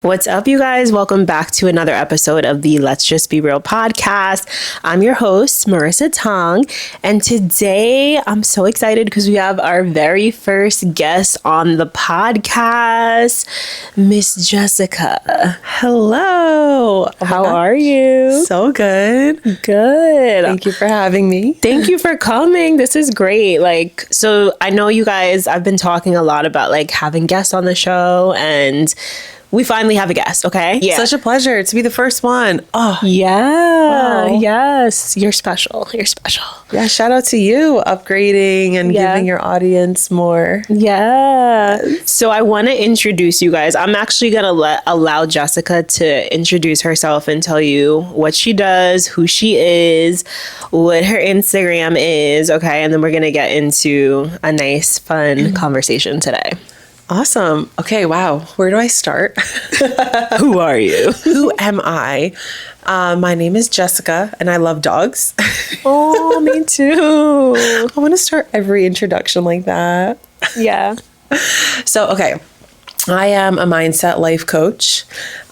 What's up, you guys? Welcome back to another episode of the Let's Just Be Real podcast. I'm your host, Marissa Tonge, and today I'm so excited because we have our very first guest on the podcast, Miss Jessica. Hello. How are you? So good. Good. Thank you for having me. Thank you for coming. This is great. So I know you guys, I've been talking a lot about having guests on the show, and we finally have a guest, okay? Yeah. Such a pleasure to be the first one. Oh, yeah. Wow. Yes. You're special. You're special. Yeah. Shout out to you upgrading and giving your audience more. Yeah. So I want to introduce you guys. I'm actually going to allow Jessica to introduce herself and tell you what she does, who she is, what her Instagram is, okay? And then we're going to get into a nice, fun conversation today. Awesome. Okay. Wow. Where do I start? Who are you? Who am I? My name is Jessica and I love dogs. Oh, me too. I want to start every introduction like that. Yeah. So, okay. I am a mindset life coach.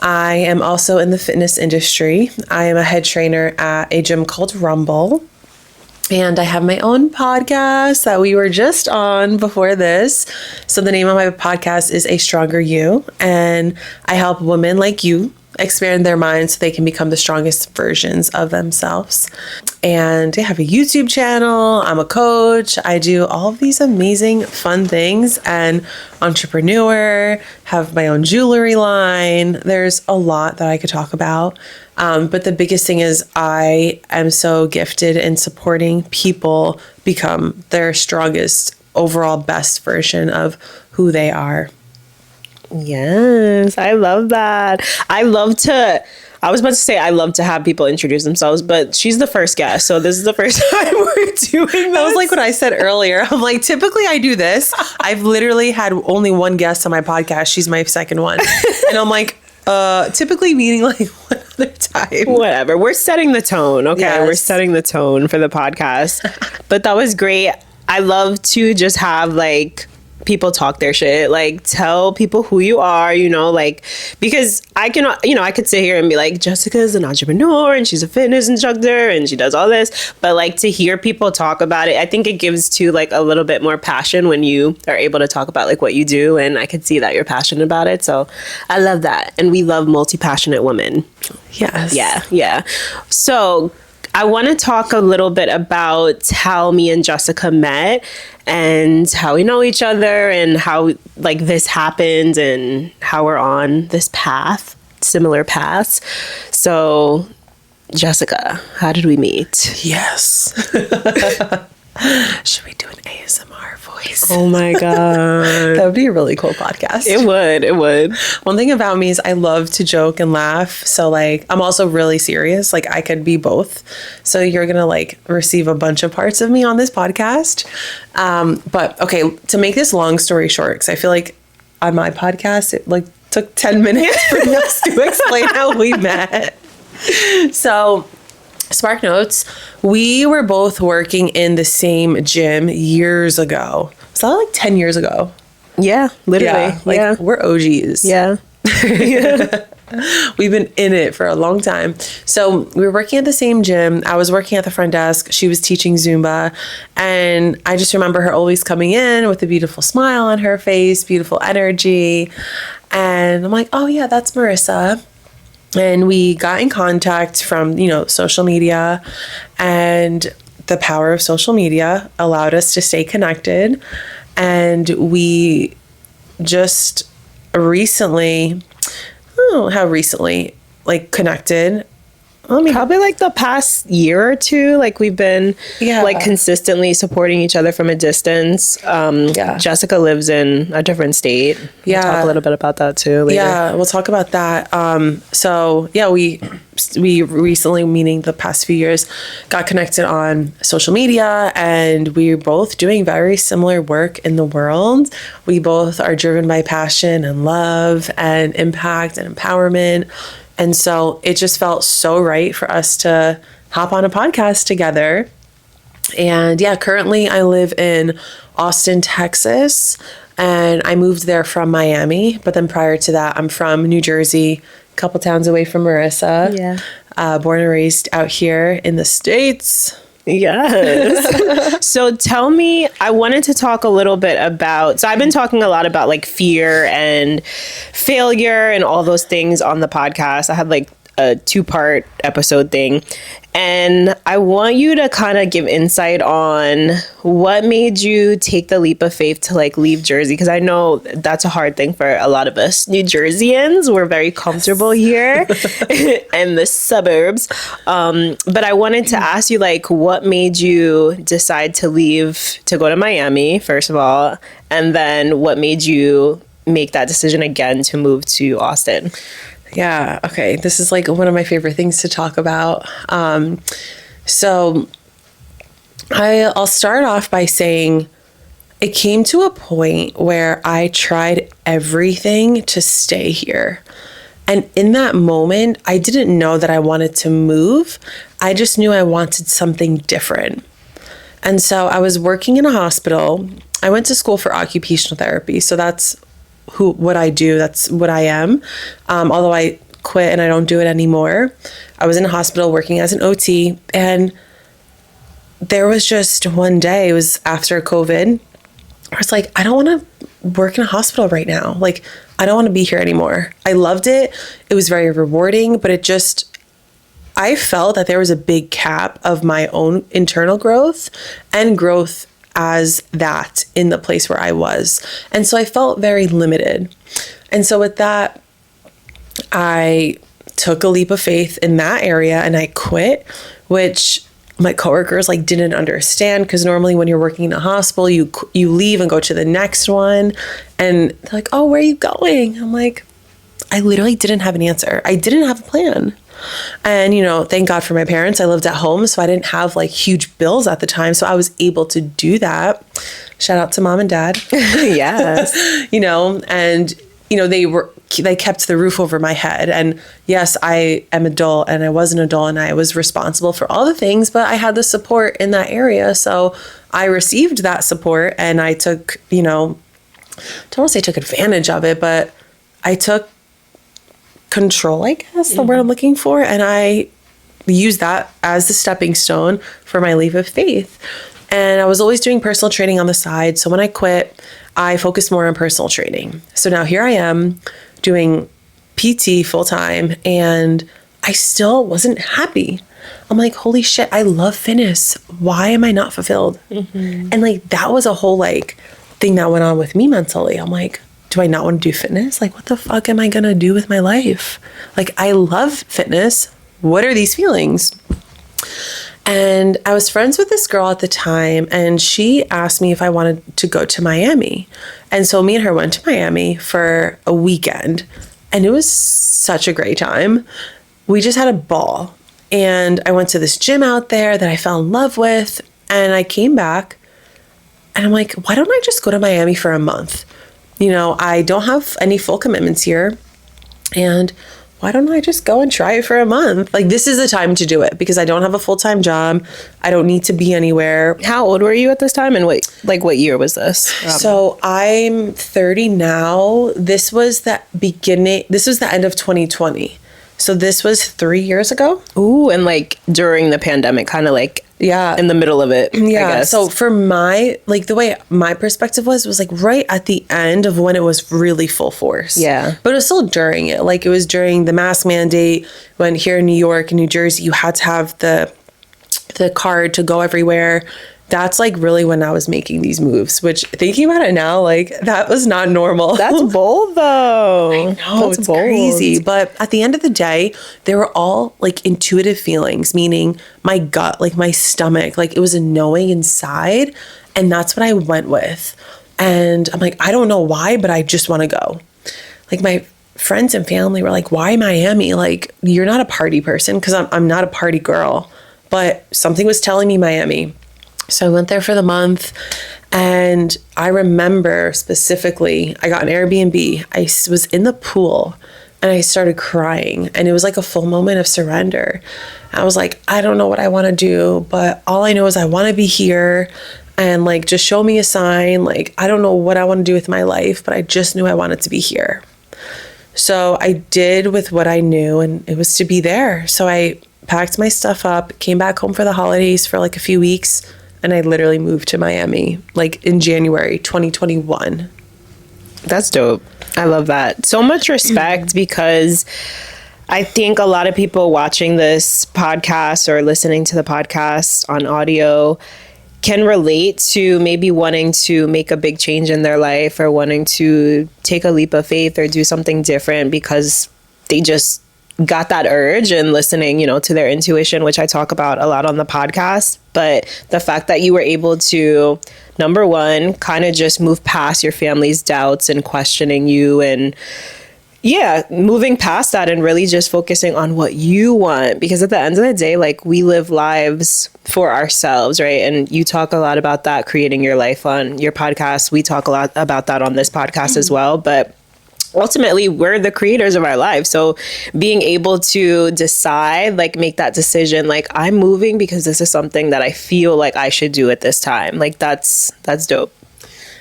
I am also in the fitness industry. I am a head trainer at a gym called Rumble. And I have my own podcast that we were just on before this. So the name of my podcast is A Stronger You. And I help women like you expand their minds so they can become the strongest versions of themselves. And I have a YouTube channel. I'm a coach. I do all of these amazing fun things and entrepreneur, have my own jewelry line. There's a lot that I could talk about. But the biggest thing is I am so gifted in supporting people become their strongest overall best version of who they are. Yes, I love that. I was about to say I love to have people introduce themselves, but she's the first guest. So this is the first time we're doing this. That was like what I said earlier. I'm like, typically I do this. I've literally had only one guest on my podcast. She's my second one. And I'm like, typically meaning like one other time. Whatever. We're setting the tone. Okay. Yes. We're setting the tone for the podcast. But that was great. I love to just have people talk their shit, tell people who you are, because I can, I could sit here and be like, Jessica's an entrepreneur and she's a fitness instructor and she does all this, but to hear people talk about it, I think it gives to a little bit more passion when you are able to talk about what you do, and I could see that you're passionate about it. So I love that. And we love multi-passionate women. Yes. Yeah. So I want to talk a little bit about how me and Jessica met and how we know each other and how this happened and how we're on this path, similar paths. So, Jessica, how did we meet? Yes. Should we do an ASMR voice? Oh my God. That would be a really cool podcast. It would. One thing about me is I love to joke and laugh. So I'm also really serious. I could be both. So you're going to receive a bunch of parts of me on this podcast. But okay, to make this long story short, because I feel like on my podcast, it took 10 minutes for us to explain how we met. So Spark Notes, we were both working in the same gym years ago. Was that 10 years ago? Yeah, literally. Yeah, we're OGs. Yeah. We've been in it for a long time. So we were working at the same gym. I was working at the front desk. She was teaching Zumba. And I just remember her always coming in with a beautiful smile on her face, beautiful energy. And I'm like, oh yeah, that's Marissa. And we got in contact from, social media, and the power of social media allowed us to stay connected. And we just recently, I don't know how recently, connected. Probably the past year or two, we've been consistently supporting each other from a distance. Jessica lives in a different state. We'll talk a little bit about that too later. Yeah, we'll talk about that. We recently, meaning the past few years, got connected on social media, and we're both doing very similar work in the world. We both are driven by passion and love and impact and empowerment. And so it just felt so right for us to hop on a podcast together. And currently I live in Austin, Texas. And I moved there from Miami. But then prior to that, I'm from New Jersey, a couple towns away from Marissa. Yeah. Born and raised out here in the States. Yes. So tell me, I wanted to talk a little bit about, so I've been talking a lot about like fear and failure and all those things on the podcast. I had like a 2-part episode thing. And I want you to kind of give insight on what made you take the leap of faith to like leave Jersey. Because I know that's a hard thing for a lot of us New Jerseyans. We're very comfortable here in the suburbs. But I wanted to ask you, like, what made you decide to leave to go to Miami, first of all? And then what made you make that decision again to move to Austin? Yeah. Okay. This is like one of my favorite things to talk about. So I'll start off by saying it came to a point where I tried everything to stay here. And in that moment, I didn't know that I wanted to move. I just knew I wanted something different. And so I was working in a hospital. I went to school for occupational therapy. So that's what I do. That's what I am. Although I quit and I don't do it anymore. I was in a hospital working as an OT, and there was just one day, it was after COVID, I was like, I don't want to work in a hospital right now. Like, I don't want to be here anymore. I loved it. It was very rewarding, but I felt that there was a big cap of my own internal growth and growth as that in the place where I was. And so I felt very limited. And so with that, I took a leap of faith in that area and I quit, which my coworkers like didn't understand, because normally when you're working in a hospital, you leave and go to the next one, and they're like, oh, where are you going? I'm like, I literally didn't have an answer. I didn't have a plan. And, thank God for my parents. I lived at home, so I didn't have like huge bills at the time. So I was able to do that. Shout out to mom and dad. Yes. And, they kept the roof over my head. And yes, I am adult and I was an adult and I was responsible for all the things, but I had the support in that area. So I received that support and I took, don't want to say took advantage of it, but I took control, I guess, the word I'm looking for. And I used that as the stepping stone for my leap of faith. And I was always doing personal training on the side. So when I quit, I focused more on personal training. So now here I am doing PT full time, and I still wasn't happy. I'm like, holy shit, I love fitness. Why am I not fulfilled? Mm-hmm. And like, that was a whole like thing that went on with me mentally. I'm like, do I not want to do fitness? Like, what the fuck am I going to do with my life? Like, I love fitness. What are these feelings? And I was friends with this girl at the time, and she asked me if I wanted to go to Miami. And so me and her went to Miami for a weekend, and it was such a great time. We just had a ball. And I went to this gym out there that I fell in love with, and I came back and I'm like, why don't I just go to Miami for a month? I don't have any full commitments here, and why don't I just go and try it for a month? Like, this is the time to do it because I don't have a full-time job. I don't need to be anywhere. How old were you at this time? And what year was this? So I'm 30 now. This was the end of 2020. So this was 3 years ago. Ooh, and like during the pandemic, kind of like, yeah, in the middle of it. Yeah. I guess. So for the way my perspective was like right at the end of when it was really full force. Yeah. But it was still during it. Like, it was during the mask mandate when here in New York and New Jersey, you had to have the card to go everywhere. That's like really when I was making these moves, which thinking about it now, like, that was not normal. That's bold though. I know, That's it's bold. crazy. But at the end of the day, they were all like intuitive feelings, meaning my gut, like my stomach, like it was a knowing inside. And that's what I went with. And I'm like, I don't know why, but I just want to go. Like, my friends and family were like, why Miami? Like, you're not a party person, because I'm not a party girl. But something was telling me Miami. So I went there for the month, and I remember specifically, I got an Airbnb. I was in the pool and I started crying, and it was like a full moment of surrender. I was like, I don't know what I want to do, but all I know is I want to be here. and like, just show me a sign. Like, I don't know what I want to do with my life, but I just knew I wanted to be here. So I did with what I knew, and it was to be there. So I packed my stuff up, came back home for the holidays for like a few weeks, and I literally moved to Miami like in January 2021. That's dope. I love that. So much respect, because I think a lot of people watching this podcast or listening to the podcast on audio can relate to maybe wanting to make a big change in their life, or wanting to take a leap of faith or do something different because they just got that urge, and listening, to their intuition, which I talk about a lot on the podcast. But the fact that you were able to, number one, kind of just move past your family's doubts and questioning you, and moving past that and really just focusing on what you want. Because at the end of the day, like, we live lives for ourselves, right? And you talk a lot about that, creating your life, on your podcast. We talk a lot about that on this podcast as well. But ultimately, we're the creators of our lives. So being able to decide, like, make that decision, like, I'm moving because this is something that I feel like I should do at this time. Like, that's dope.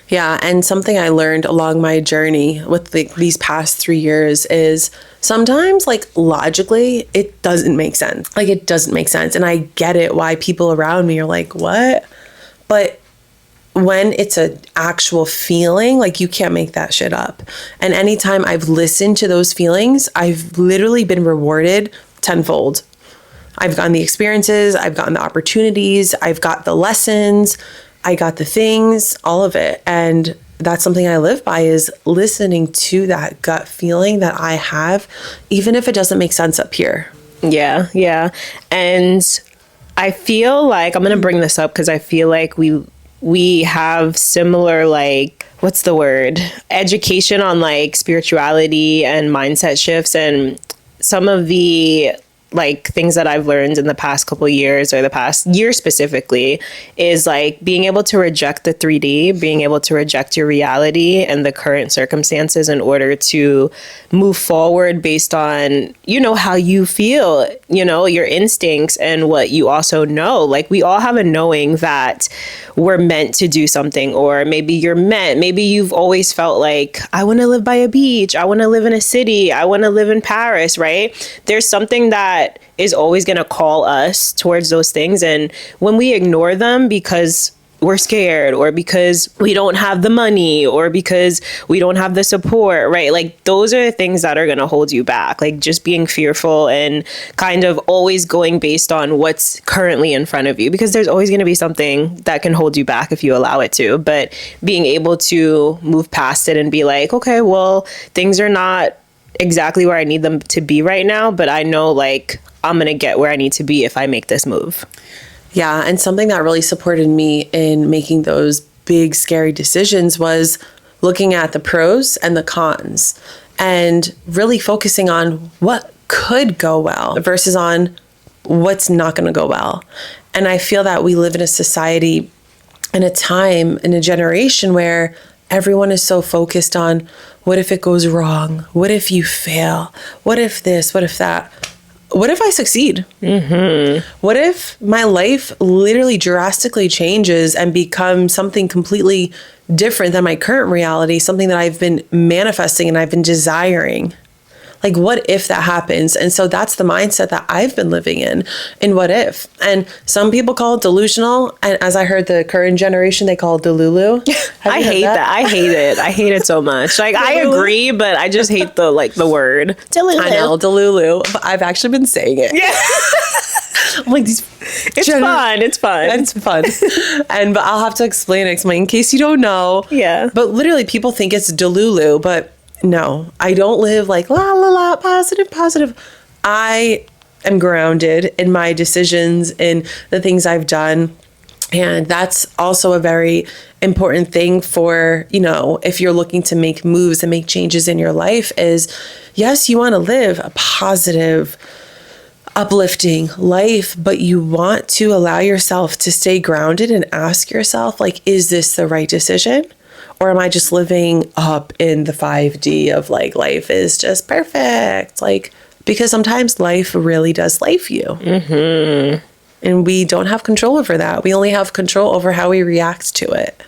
Yeah, and something I learned along my journey with these past 3 years is sometimes, like, logically, it doesn't make sense. Like, it doesn't make sense. And I get it why people around me are like, what? But when it's an actual feeling, like, you can't make that shit up. And anytime I've listened to those feelings, I've literally been rewarded tenfold. I've gotten the experiences, I've gotten the opportunities, I've got the lessons, I got the things, all of it. And that's something I live by, is listening to that gut feeling that I have, even if it doesn't make sense up here. Yeah. And I feel like, I'm going to bring this up because I feel like we have similar, like, what's the word? Education on, like, spirituality and mindset shifts. And some of the, like, things that I've learned in the past couple of years, or the past year specifically, is like being able to reject the 3D, being able to reject your reality and the current circumstances in order to move forward based on, how you feel, your instincts, and what you also know. Like, we all have a knowing that we're meant to do something, or maybe you've always felt like, I want to live by a beach, I want to live in a city, I want to live in Paris, right? There's something that is always going to call us towards those things. And when we ignore them because we're scared, or because we don't have the money, or because we don't have the support, right? Like, those are the things that are going to hold you back. Like, just being fearful and kind of always going based on what's currently in front of you, because there's always going to be something that can hold you back if you allow it to. But being able to move past it and be like, okay, well, things are not exactly where I need them to be right now, but I know, like, I'm going to get where I need to be if I make this move. Yeah. And something that really supported me in making those big, scary decisions was looking at the pros and the cons, and really focusing on what could go well versus on what's not going to go well. And I feel that we live in a society, in a time, in a generation where everyone is so focused on, what if it goes wrong? What if you fail? What if this? What if that? What if I succeed? Mm-hmm. What if my life literally drastically changes and becomes something completely different than my current reality, something that I've been manifesting and I've been desiring? Like, what if that happens? And so that's the mindset that I've been living in what if. And some people call it delusional. And as I heard the current generation, they call it delulu. I hate that. I hate it. I hate it so much. Like, I agree, but I just hate the word. Delulu. I know, delulu. But I've actually been saying it. Yeah. I'm like, it's fun. It's fun. But I'll have to explain in case you don't know. Yeah. But literally, people think it's delulu, but no, I don't live like la la la positive. I am grounded in my decisions, in the things I've done. And that's also a very important thing for, if you're looking to make moves and make changes in your life, is yes, you want to live a positive, uplifting life, but you want to allow yourself to stay grounded and ask yourself, like, is this the right decision? Or am I just living up in the 5D of, like, life is just perfect? Like, because sometimes life really does life you. Mm-hmm. And we don't have control over that. We only have control over how we react to it.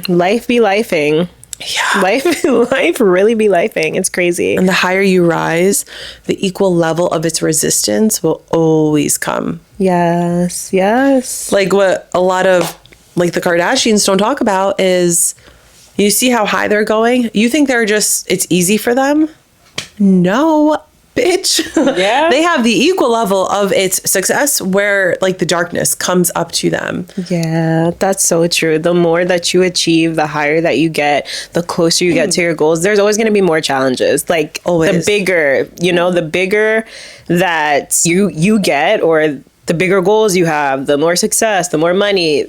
Life be lifing. Yeah. Life really be lifing. It's crazy. And the higher you rise, the equal level of its resistance will always come. Yes. Like what a lot of like the Kardashians don't talk about is you see how high they're going. You think it's easy for them? No, bitch. Yeah. They have the equal level of its success where like the darkness comes up to them. Yeah, that's so true. The more that you achieve, the higher that you get, the closer you get to your goals. There's always going to be more challenges. Like always. The bigger that you get, or the bigger goals you have, the more success, the more money,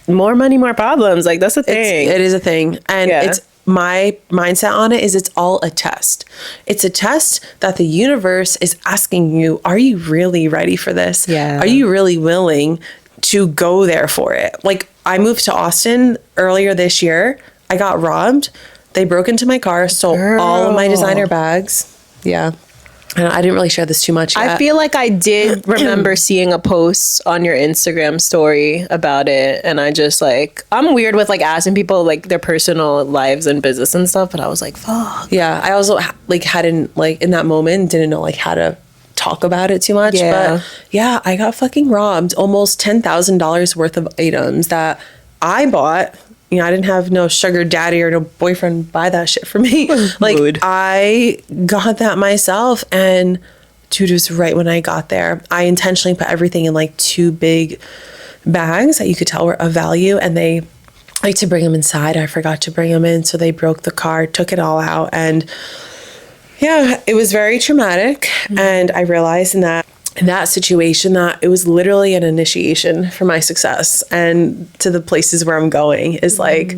more problems. Like that's a thing. It is a thing. And it's my mindset on it is it's all a test. It's a test that the universe is asking you, are you really ready for this? Yeah. Are you really willing to go there for it? Like I moved to Austin earlier this year. I got robbed. They broke into my car, stole all of my designer bags. Yeah. And I didn't really share this too much yet. I feel like I did remember seeing a post on your Instagram story about it. And I just like, I'm weird with like asking people like their personal lives and business and stuff. But I was like, fuck. Yeah. I also like hadn't like in that moment, didn't know like how to talk about it too much. Yeah. But yeah, I got fucking robbed. Almost $10,000 worth of items that I bought. You know, I didn't have no sugar daddy or no boyfriend buy that shit for me. Like, Mood. I got that myself. And dude, it was right when I got there. I intentionally put everything in like 2 big bags that you could tell were of value. And they like to bring them inside. I forgot to bring them in. So they broke the car, took it all out. And yeah, it was very traumatic. And I realized in that situation that it was literally an initiation for my success and to the places where I'm going is like,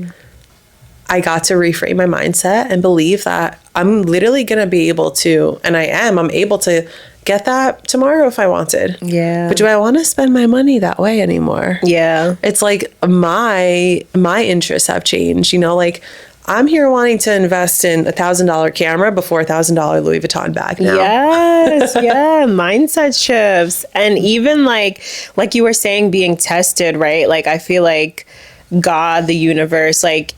I got to reframe my mindset and believe that I'm literally going to be able to, and I'm able to get that tomorrow if I wanted. Yeah. But do I want to spend my money that way anymore? Yeah. It's like my interests have changed, you know, like I'm here wanting to invest in $1,000 camera before $1,000 Louis Vuitton bag now. Yes, yeah, mindset shifts. And even like you were saying, being tested, right? Like I feel like God, the universe, like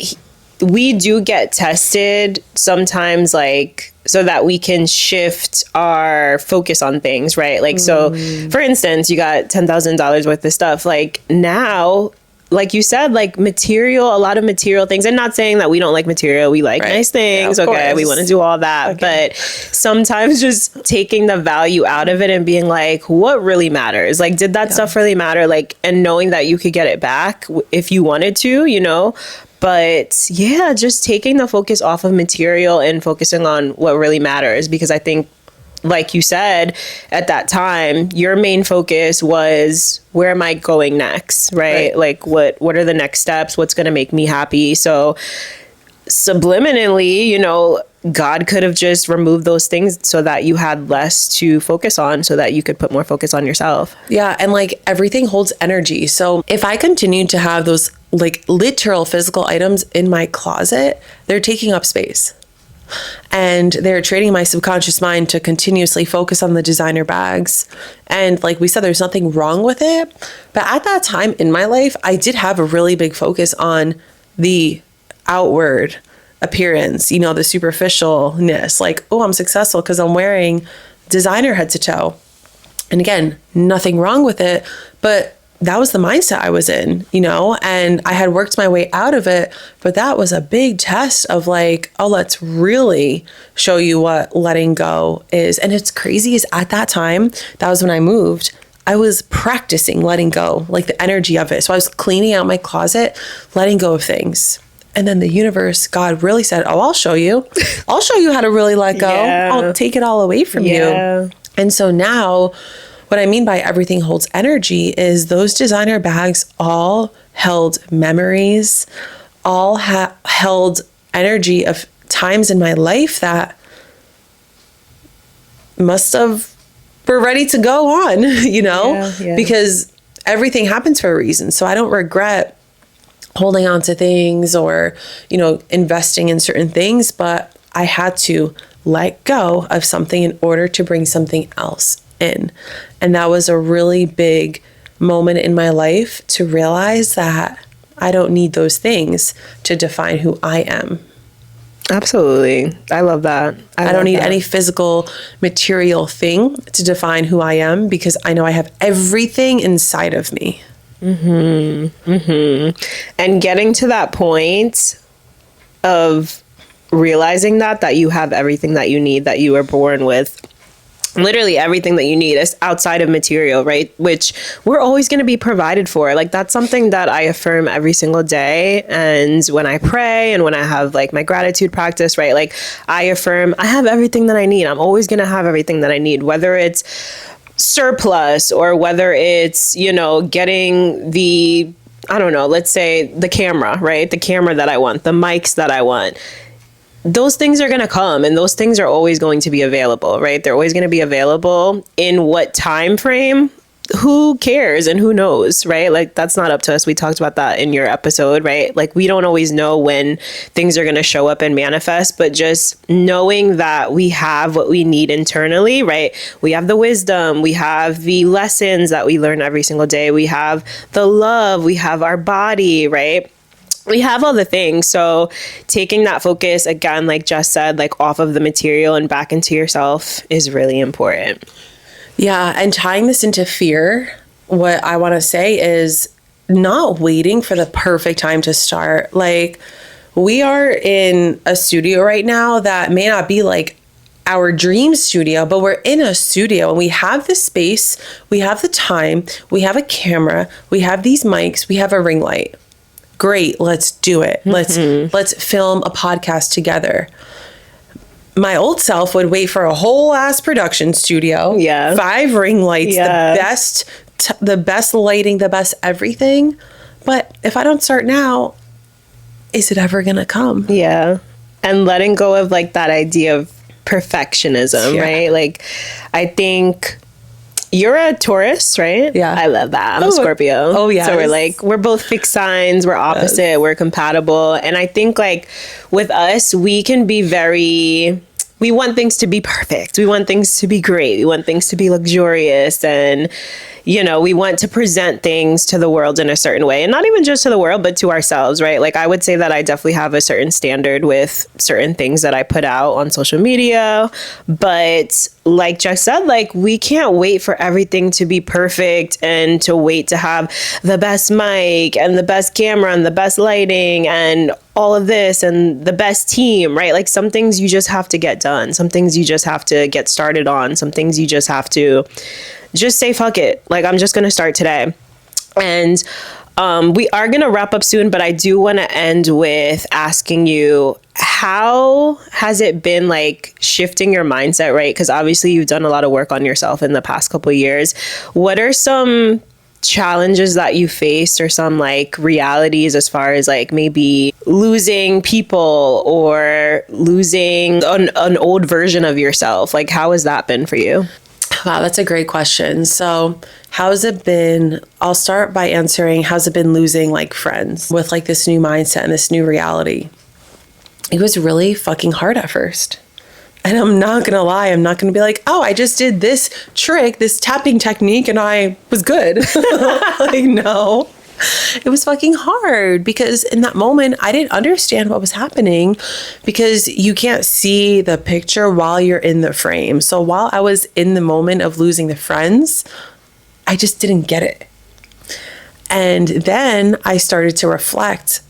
we do get tested sometimes, like so that we can shift our focus on things, right? Like so, for instance, you got $10,000 worth of stuff. Like now, like you said, like a lot of material things, and not saying that we don't like material. We like nice things. Yeah, okay. We want to do all that. Okay. But sometimes just taking the value out of it and being like, what really matters? Like, did that stuff really matter? Like, and knowing that you could get it back if you wanted to, you know? But yeah, just taking the focus off of material and focusing on what really matters. Because I think, like you said, at that time, your main focus was, where am I going next? Right? Like what are the next steps? What's going to make me happy? So subliminally, you know, God could have just removed those things so that you had less to focus on, so that you could put more focus on yourself. Yeah. And like everything holds energy. So if I continue to have those like literal physical items in my closet, they're taking up space. And they're training my subconscious mind to continuously focus on the designer bags. And like we said, there's nothing wrong with it. But at that time in my life, I did have a really big focus on the outward appearance, you know, the superficialness. Like, oh, I'm successful because I'm wearing designer head to toe. And again, nothing wrong with it. But that was the mindset I was in, you know, and I had worked my way out of it. But that was a big test of like, oh, let's really show you what letting go is. And it's crazy is at that time, that was when I moved, I was practicing letting go, like the energy of it. So I was cleaning out my closet, letting go of things. And then the universe, God really said, oh, I'll show you. I'll show you how to really let go. Yeah. I'll take it all away from you. And so now, what I mean by everything holds energy is those designer bags all held memories, all held energy of times in my life that must have were ready to go on, you know, because everything happens for a reason. So I don't regret holding on to things or, you know, investing in certain things, but I had to let go of something in order to bring something else in. And that was a really big moment in my life to realize that I don't need those things to define who I am. Absolutely. I love that. I don't need any physical material thing to define who I am, because I know I have everything inside of me. And getting to that point of realizing that you have everything that you need, that you were born with, literally everything that you need is outside of material, right? Which we're always going to be provided for. Like, that's something that I affirm every single day. And when I pray and when I have like my gratitude practice, right? Like, I affirm I have everything that I need. I'm always going to have everything that I need, whether it's surplus or whether it's, you know, getting the, I don't know, let's say the camera, right? The camera that I want, the mics that I want. Those things are going to come, and those things are always going to be available, right? They're always going to be available. In what time frame? Who cares and who knows, right? Like, that's not up to us. We talked about that in your episode, right? Like, we don't always know when things are going to show up and manifest, but just knowing that we have what we need internally, right? We have the wisdom, we have the lessons that we learn every single day, we have the love, we have our body, right? We have all the things. So taking that focus, again, like Jess said, like off of the material and back into yourself is really important. Yeah. And tying this into fear, what I want to say is not waiting for the perfect time to start. Like, we are in a studio right now that may not be like our dream studio, but we're in a studio and we have the space, we have the time, we have a camera, we have these mics, we have a ring light. Great, let's do it. Let's film a podcast together. My old self would wait for a whole ass production studio. Yeah. 5 ring lights, the best lighting, the best everything. But if I don't start now, is it ever gonna come? Yeah. And letting go of like that idea of perfectionism, right? Like, I think you're a Taurus, right? Yeah. I love that. I'm a Scorpio. Oh, yeah. So we're both fixed signs. We're opposite. Yes. We're compatible. And I think like with us, we can be we want things to be perfect. We want things to be great. We want things to be luxurious. And, you know, we want to present things to the world in a certain way. And not even just to the world, but to ourselves, right? Like, I would say that I definitely have a certain standard with certain things that I put out on social media. But like Jess said, like, we can't wait for everything to be perfect and to wait to have the best mic and the best camera and the best lighting and all of this and the best team, right? Like, some things you just have to get done. Some things you just have to get started on. Some things you just have to just say, fuck it. Like, I'm just going to start today. And we are going to wrap up soon, but I do want to end with asking you, how has it been like shifting your mindset, right? Because obviously you've done a lot of work on yourself in the past couple of years. What are some challenges that you faced, or some like realities as far as like maybe losing people or losing an old version of yourself? Like, how has that been for you? Wow, that's a great question. So how's it been? I'll start by answering, how's it been losing like friends with like this new mindset and this new reality? It was really fucking hard at first. And I'm not going to lie. I'm not going to be like, oh, I just did this trick, this tapping technique, and I was good. Like, no. It was fucking hard because in that moment, I didn't understand what was happening, because you can't see the picture while you're in the frame. So while I was in the moment of losing the friends, I just didn't get it. And then I started to reflect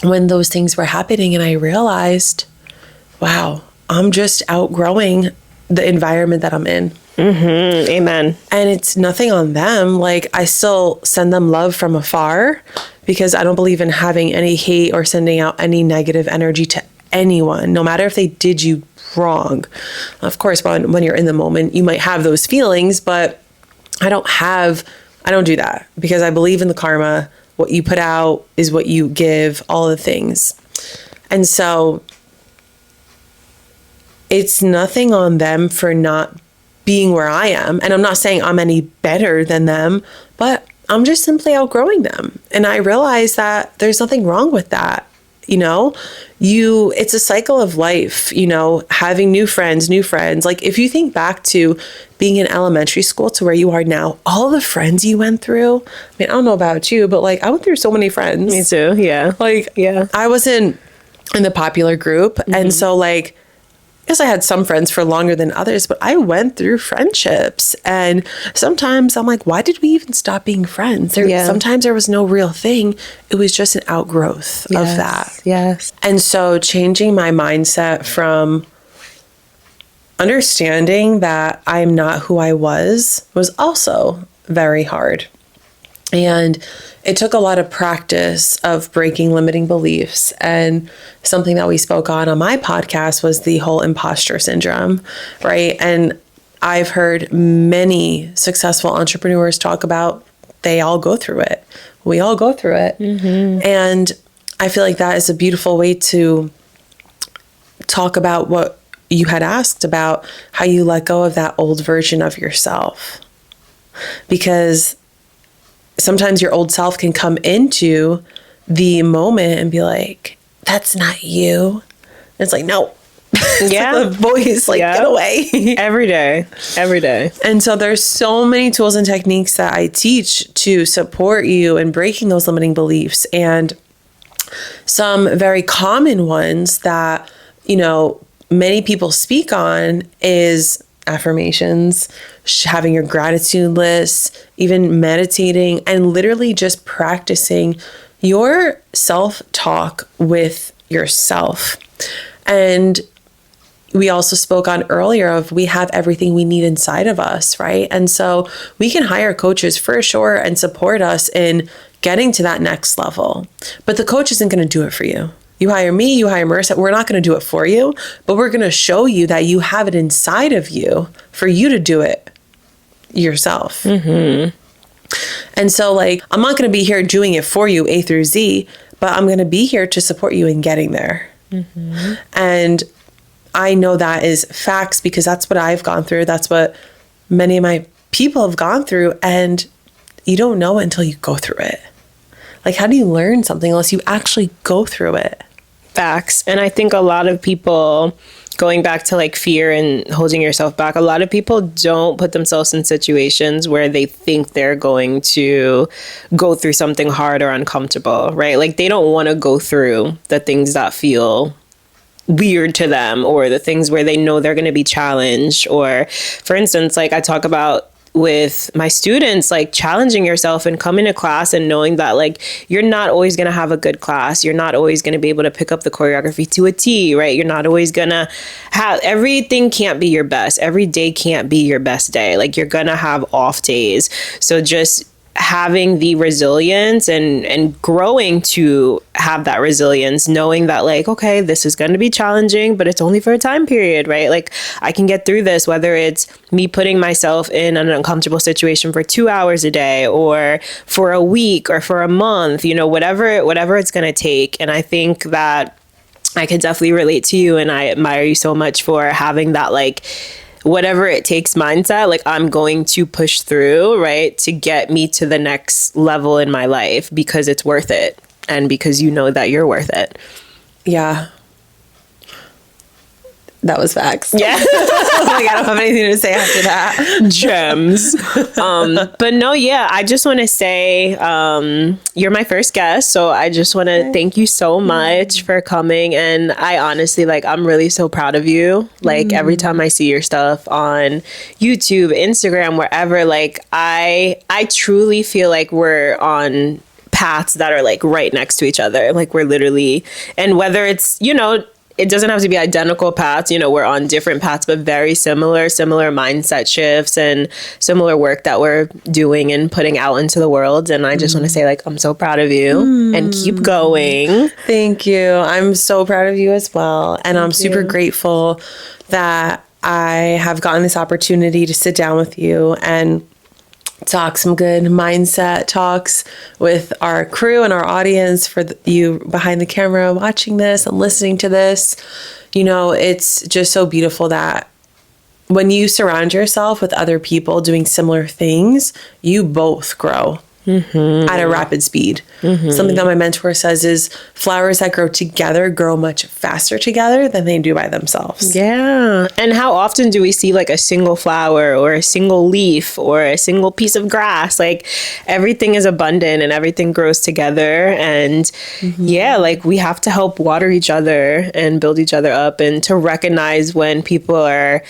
when those things were happening, and I realized, wow, I'm just outgrowing the environment that I'm in. Mm-hmm. Amen. And it's nothing on them. Like, I still send them love from afar, because I don't believe in having any hate or sending out any negative energy to anyone, no matter if they did you wrong. Of course, when you're in the moment, you might have those feelings, but I don't do that, because I believe in the karma. What you put out is what you give, all the things. And so it's nothing on them for not being where I am. And I'm not saying I'm any better than them, but I'm just simply outgrowing them. And I realize that there's nothing wrong with that. it's a cycle of life, having new friends. Like if you think back to being in elementary school to where you are now, all the friends you went through, I mean, I don't know about you, but like I went through so many friends. Me too. Yeah. Like, yeah, I was in the popular group. And so like, I guess I had some friends for longer than others, but I went through friendships. And sometimes I'm like, why did we even stop being friends? Sometimes there was no real thing. It was just an outgrowth of that. Yes. And so changing my mindset from understanding that I'm not who I was also very hard. And it took a lot of practice of breaking limiting beliefs. And something that we spoke on my podcast was the whole imposter syndrome, right? And I've heard many successful entrepreneurs talk about they all go through it. We all go through it. And I feel like that is a beautiful way to talk about what you had asked about, how you let go of that old version of yourself. Because sometimes your old self can come into the moment and be like, that's not you. And it's like, no. Yeah. Like the voice, like, get away. Every day. And so there's so many tools and techniques that I teach to support you in breaking those limiting beliefs. And some very common ones that, many people speak on is affirmations, having your gratitude list, even meditating, and literally just practicing your self-talk with yourself. And we also spoke on earlier of we have everything we need inside of us, right? And so we can hire coaches for sure and support us in getting to that next level. But the coach isn't going to do it for you. You hire me, you hire Marissa, we're not going to do it for you, but we're going to show you that you have it inside of you for you to do it yourself. And so like, I'm not going to be here doing it for you A through Z, but I'm going to be here to support you in getting there. And I know that is facts because that's what I've gone through. That's what many of my people have gone through. And you don't know it until you go through it. Like, how do you learn something unless you actually go through it? Facts. And I think a lot of people, going back to like fear and holding yourself back, a lot of people don't put themselves in situations where they think they're going to go through something hard or uncomfortable, right? Like they don't want to go through the things that feel weird to them or the things where they know they're going to be challenged. Or for instance, like I talk about with my students, like challenging yourself and coming to class and knowing that like you're not always going to have a good class. You're not always going to be able to pick up the choreography to a T, right? You're not always going to have, everything can't be your best. Every day can't be your best day. Like you're going to have off days. So just having the resilience and growing to have that resilience, knowing that like, okay, this is going to be challenging, but it's only for a time period, right? Like I can get through this, whether it's me putting myself in an uncomfortable situation for 2 hours a day or for a week or for a month, whatever it's going to take. And I think that I could definitely relate to you, and I admire you so much for having that like whatever it takes mindset, like I'm going to push through, right, to get me to the next level in my life because it's worth it and because you know that you're worth it. Yeah. That was facts. Yeah. Like, I don't have anything to say after that. Gems. But no, yeah, I just want to say you're my first guest. So I just want to thank you so much for coming. And I honestly, like, I'm really so proud of you. Like every time I see your stuff on YouTube, Instagram, wherever, like I truly feel like we're on paths that are like right next to each other. Like we're literally, and whether it's, it doesn't have to be identical paths, we're on different paths, but very similar mindset shifts and similar work that we're doing and putting out into the world. And I just want to say, like, I'm so proud of you and keep going. Thank you. I'm so proud of you as well. And I'm super grateful that I have gotten this opportunity to sit down with you and talk some good mindset talks with our crew and our audience, for you behind the camera watching this and listening to this. It's just so beautiful that when you surround yourself with other people doing similar things, you both grow. at a rapid speed. Something that my mentor says is flowers that grow together grow much faster together than they do by themselves. Yeah. And how often do we see like a single flower or a single leaf or a single piece of grass? Like everything is abundant and everything grows together. And yeah, like we have to help water each other and build each other up, and to recognize when people are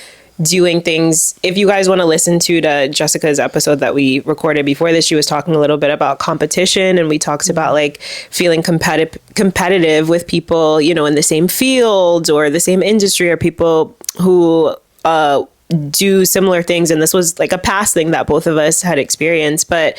doing things. If you guys want to listen to Jessica's episode that we recorded before this, she was talking a little bit about competition, and we talked about like feeling competitive with people, you know, in the same field or the same industry, or people who do similar things. And this was like a past thing that both of us had experienced, but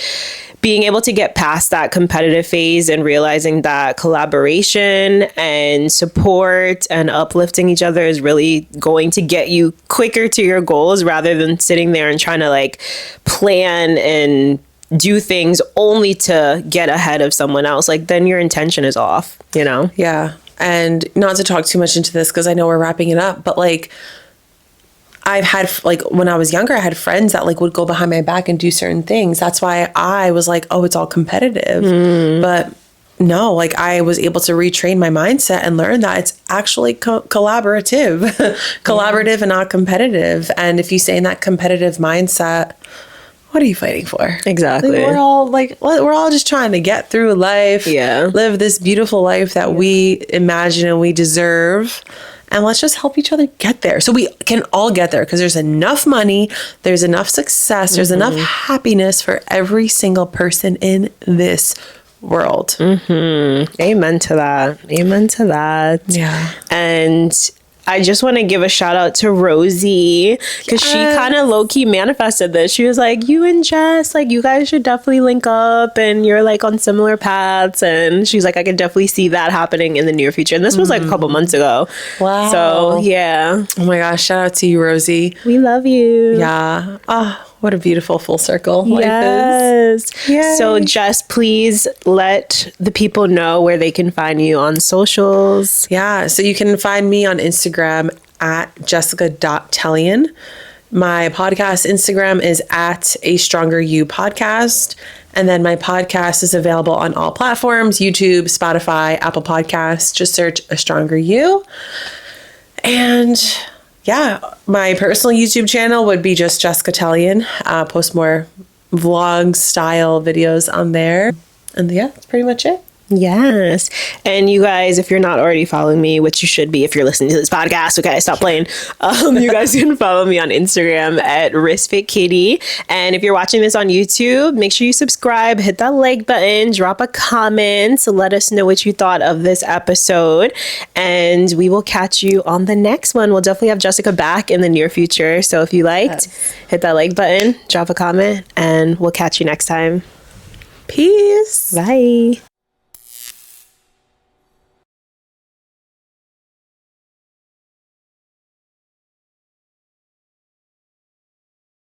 being able to get past that competitive phase and realizing that collaboration and support and uplifting each other is really going to get you quicker to your goals, rather than sitting there and trying to like plan and do things only to get ahead of someone else. Like then your intention is off, you know? Yeah. And not to talk too much into this because I know we're wrapping it up, but like I've had, like, when I was younger, I had friends that like would go behind my back and do certain things. That's why I was like, oh, it's all competitive. But no, like I was able to retrain my mindset and learn that it's actually collaborative, collaborative and not competitive. And if you stay in that competitive mindset, what are you fighting for? Exactly. Like, we're all just trying to get through life. Yeah. Live this beautiful life that we imagine and we deserve. And let's just help each other get there. So we can all get there, because there's enough money, there's enough success, there's enough happiness for every single person in this world. Amen to that. Amen to that. Yeah. And I just want to give a shout out to Rosie, because she kind of low-key manifested this. She was like, you and Jess, like you guys should definitely link up, and you're like on similar paths. And she's like, I could definitely see that happening in the near future. And this was like a couple months ago. Wow. So yeah. Oh my gosh. Shout out to you, Rosie. We love you. Yeah. Oh, what a beautiful full circle Yes. life is. So just please let the people know where they can find you on socials. Yeah. So you can find me on Instagram at jessica.tellian. My podcast Instagram is at A Stronger You Podcast. And then my podcast is available on all platforms: YouTube, Spotify, Apple Podcasts. Just search A Stronger You. And yeah, my personal YouTube channel would be just Jessica Tellian. Post more vlog style videos on there. And yeah, that's pretty much it. Yes. And you guys, if you're not already following me, which you should be if you're listening to this podcast, okay, stop playing. You guys can follow me on Instagram at WristFitKitty. And if you're watching this on YouTube, make sure you subscribe, hit that like button, drop a comment, let us know what you thought of this episode. And we will catch you on the next one. We'll definitely have Jessica back in the near future. So if you liked, hit that like button, drop a comment, and we'll catch you next time. Peace. Bye.